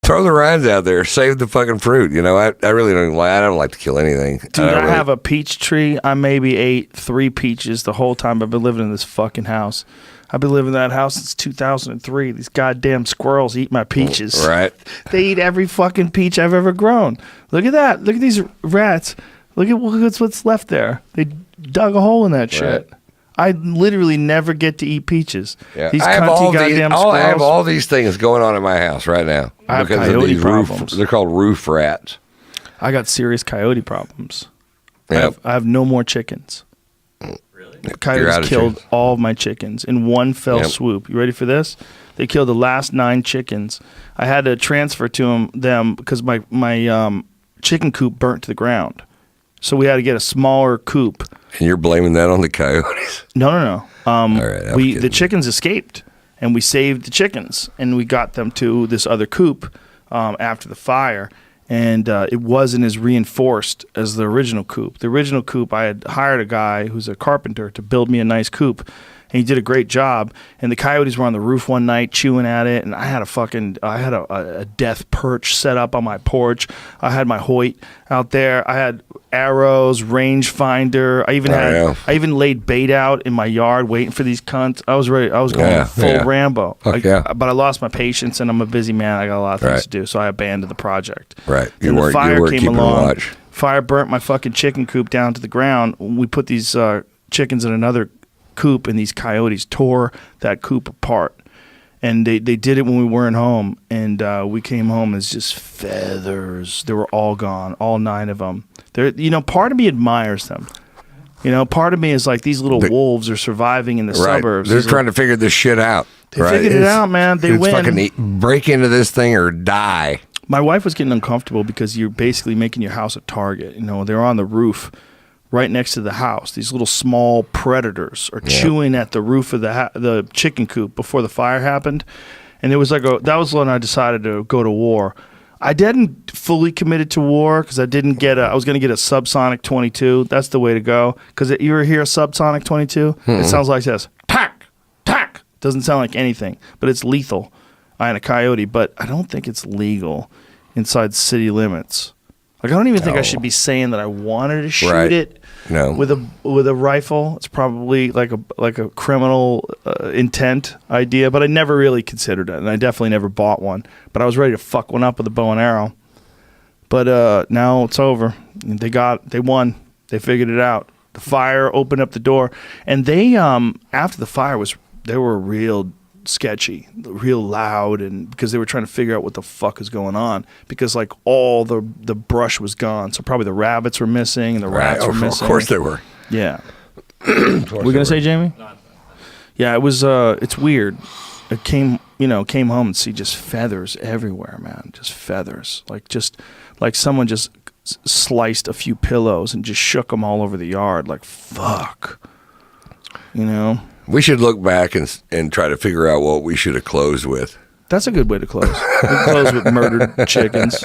Throw the rinds out there. Save the fucking fruit. You know, I really don't like. I don't like to kill anything. Dude, I have a peach tree. I maybe ate 3 peaches the whole time I've been living in this fucking house. I've been living in that house since 2003. These goddamn squirrels eat my peaches. Right. They eat every fucking peach I've ever grown. Look at that. Look at these rats. Look at what's left there. They dug a hole in that shit. Right. I literally never get to eat peaches. Yeah. These I have goddamn squirrels. I have all these things going on in my house right now. I have because of coyote these problems. They're called roof rats. I got serious coyote problems. Yep. I have no more chickens. Really? Coyotes killed all of my chickens in one fell swoop. You ready for this? They killed the last 9 chickens. I had to transfer to them because my chicken coop burnt to the ground. So we had to get a smaller coop. And you're blaming that on the coyotes? No. All right, the chickens escaped, and we saved the chickens, and we got them to this other coop after the fire. And it wasn't as reinforced as the original coop. The original coop, I had hired a guy who's a carpenter to build me a nice coop, and he did a great job. And the coyotes were on the roof one night chewing at it, and I had a death perch set up on my porch. I had my Hoyt out there. I had arrows, rangefinder. I even laid bait out in my yard waiting for these cunts. I was ready. I was going full Rambo. But I lost my patience, and I'm a busy man. I got a lot of things to do, so I abandoned the project. Right. Then the fire came along. Fire burnt my fucking chicken coop down to the ground. We put these chickens in another coop, and these coyotes tore that coop apart. And they did it when we weren't home, and we came home as just feathers. They were all gone, all 9 of them. Part of me admires them. Part of me is like, these little wolves are surviving in the suburbs. They're trying to figure this shit out. They figured it out, man. They win. Fucking break into this thing or die. My wife was getting uncomfortable because you're basically making your house a target. They're on the roof right next to the house. These little small predators are chewing at the roof of the chicken coop before the fire happened. And it was that was when I decided to go to war. I didn't fully committed to war because I didn't get I was going to get a subsonic 22. That's the way to go. Because you ever hear a subsonic 22? It sounds like this. Tack, tack. Doesn't sound like anything, but it's lethal. I had a coyote, but I don't think it's legal inside city limits. I don't even think I should be saying that I wanted to shoot it with a rifle. It's probably like a criminal intent idea, but I never really considered it, and I definitely never bought one. But I was ready to fuck one up with a bow and arrow. But now it's over. They won. They figured it out. The fire opened up the door, and they after the fire they were real sketchy, real loud, and because they were trying to figure out what the fuck is going on, because all the brush was gone, so probably the rabbits were missing and the rats were missing. Of course they were. Yeah. We're gonna say, Jamie? Yeah, it was. It's weird. It came home and see just feathers everywhere, man. Just feathers, like someone just sliced a few pillows and just shook them all over the yard. Like fuck, We should look back and try to figure out what we should have closed with. That's a good way to close. We close with murdered chickens.